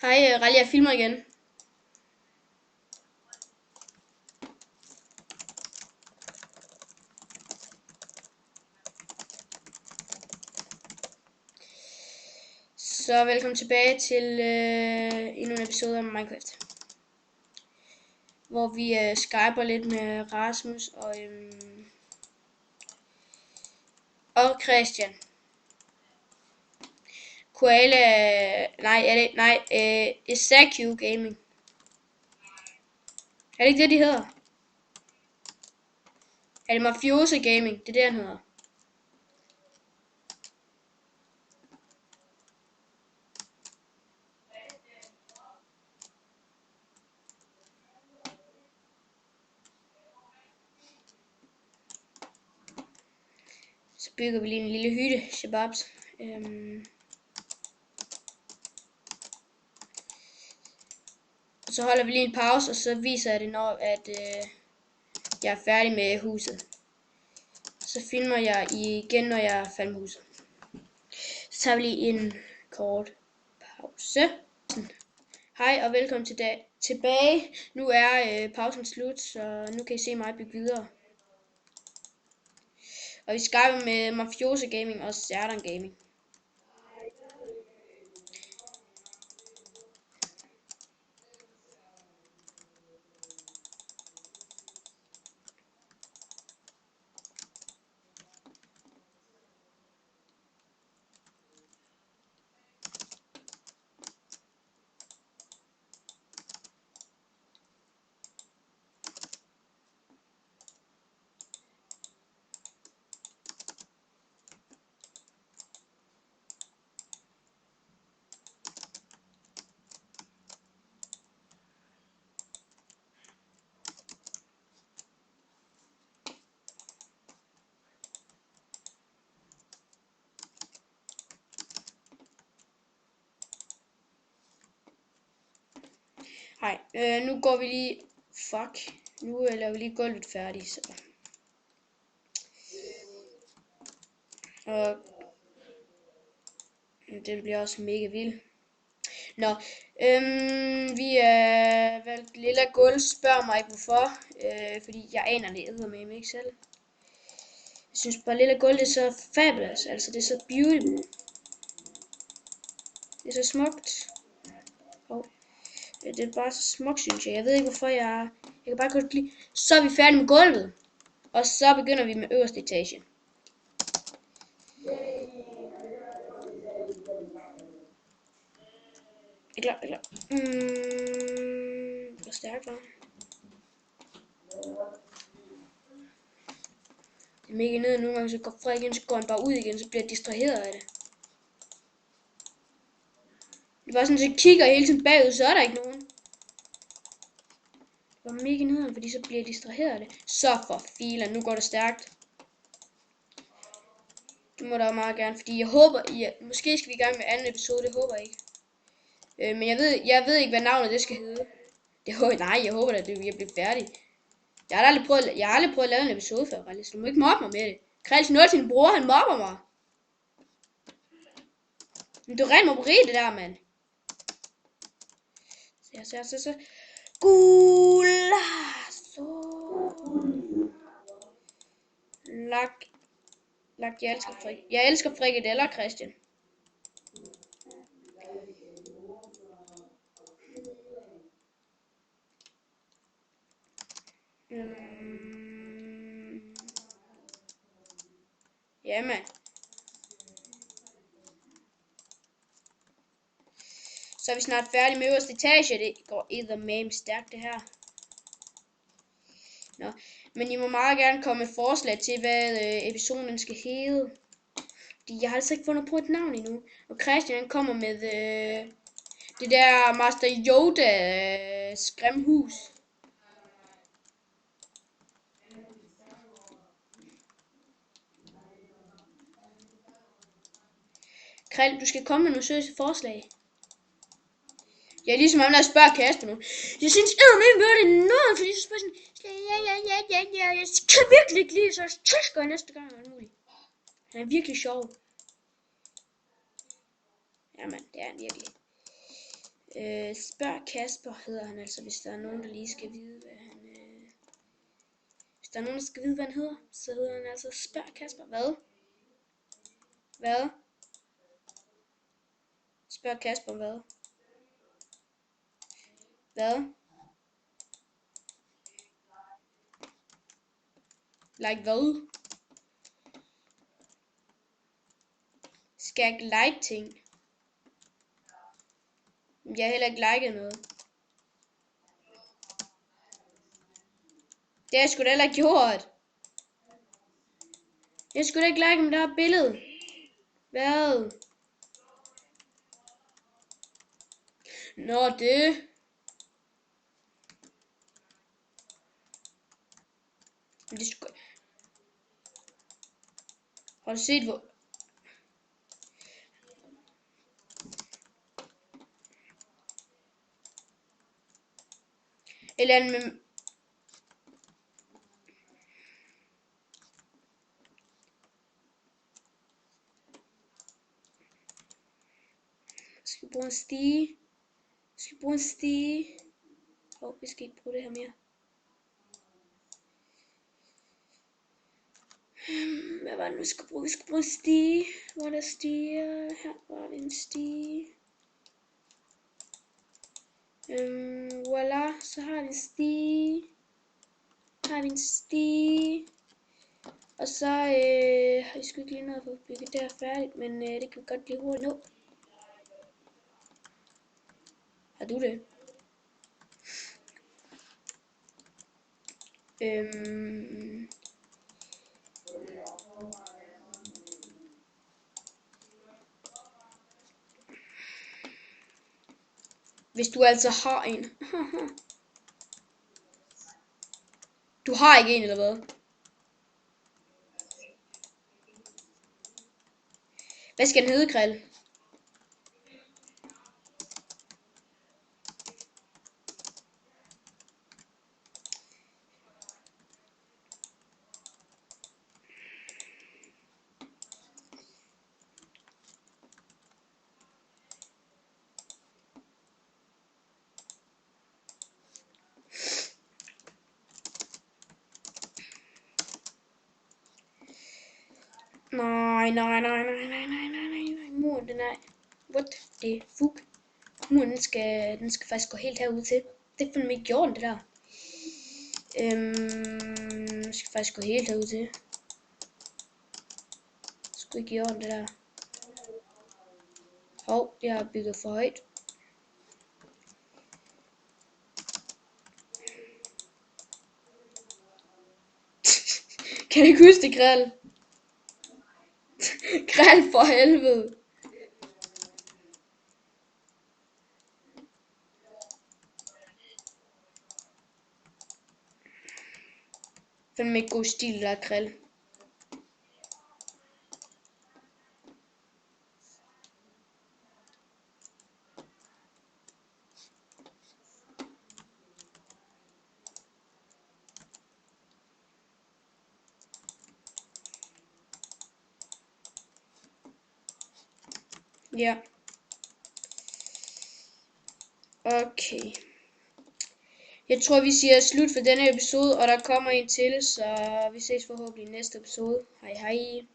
Hej, Rally, jeg filmer igen. Så velkommen tilbage til endnu en episode af Minecraft. Hvor vi skyper lidt med Rasmus og Christian. Koala, Esaku Gaming. Er det ikke det, de hedder? Er det Mafioso Gaming? Det er det, han hedder. Så bygger vi lige en lille hytte, shababs. Så holder vi lige en pause, og så viser jeg det, når jeg er færdig med huset. Så filmer jeg igen, når jeg er færdig med huset. Så tager vi lige en kort pause. Hej og velkommen tilbage. Nu er pausen slut, så nu kan I se mig bygge videre. Og vi skyper med Mafioso Gaming og Serdan Gaming. Hej, nu går vi lige... Nu laver vi lige gulvet færdigt, så... Og... Det bliver også mega vildt. Nå, vi har valgt lilla gulv. Spørg mig ikke hvorfor, fordi jeg aner det eddermame ikke selv. Jeg synes bare lilla gulv det er så fabulous, altså det er så beautiful. Det er så smukt. Det er bare så smukt, synes jeg. Jeg ved ikke hvorfor jeg kan bare godt lide. Så er vi færdige med gulvet. Og så begynder vi med øverste etage. Er klar. Hvor stærkt var. Det er mega nede nogle gange, så går Frederik igen, så går han bare ud igen, så bliver jeg distraheret af det. Det er bare sådan, så jeg kigger hele tiden bagud, så er der ikke nogen. Det var mega nede, fordi så bliver jeg distraheret af det. Så for filen, nu går det stærkt. Det må der meget gerne, fordi jeg håber, måske skal vi i gang med anden episode, det håber jeg ikke. Men jeg ved ikke, hvad navnet det skal hedde. Jeg håber at jeg bliver færdig. Jeg har aldrig prøvet at lave en episode før, Rallis. Du må ikke mobbe mig med det. Kreds noget til din bror, han mobber mig. Men det er rent mobberi, det der, mand. Så. Gulasso. Lak, jeg elsker frikadeller, Christian. Jamen. Så er vi snart færdige med øverste etage. Det går eddermame stærkt det her. Nå, men I må meget gerne komme med forslag til, hvad episoden skal hedde. Fordi jeg har altså ikke fundet på et navn endnu. Og Christian kommer med det der Master Yoda skræmhus. Krell, du skal komme med nogle seriøse forslag. Jeg er ligesom ham, der spørger Kasper nu. Jeg synes eddermame gør det noget, fordi så spørger sådan, jeg kan virkelig ikke lide, så tæsker jeg næste gang alt muligt. Han er virkelig sjov. Jamen, det er han virkelig. Spørg Kasper hedder han altså, hvis der er nogen, der lige skal vide, hvad han... Hvis der er nogen, der skal vide, hvad han hedder, så hedder han altså Spørg Kasper. Hvad? Hvad? Spørg Kasper hvad? Hvad? Like hvad? Skal jeg ikke like ting? Jeg har heller ikke liket noget. Det har jeg sgu da heller ikke gjort. Jeg skulle da ikke like, om der er billede. Hvad? Nå, det. Det skulle... Har du set, hvor... Eller andet med... Skal vi bruge en stige? Skal vi bruge en stige? Vi skal ikke bruge det her mere. Hvad var det, vi skulle bruge? Vi skulle bruge en stige. Hvor er der stiger? Her var det en stige. Voilà, så har vi en stige. Og så har jeg sgu ikke lige noget at få bygget der færdigt, men det kan vi godt blive hurtigt nå. Har du det? Hvis du altså har en. Du har ikke en, eller hvad? Hvad skal den hedde, Grill? Nej. Muren, den er... What the fuck? Muren, den skal faktisk gå helt herud til. Det er fandme ikke gjort, det der. Den skal faktisk gå helt herud til. Det skulle ikke gjort, det der. Hov, jeg har bygget for højt. Kan du ikke huske det, Grill? Grill for helvede. Fandme ikke god stil, der Grill. Ja. Okay. Jeg tror, vi siger slut for denne episode, og der kommer en til, så vi ses forhåbentlig i næste episode. Hej hej.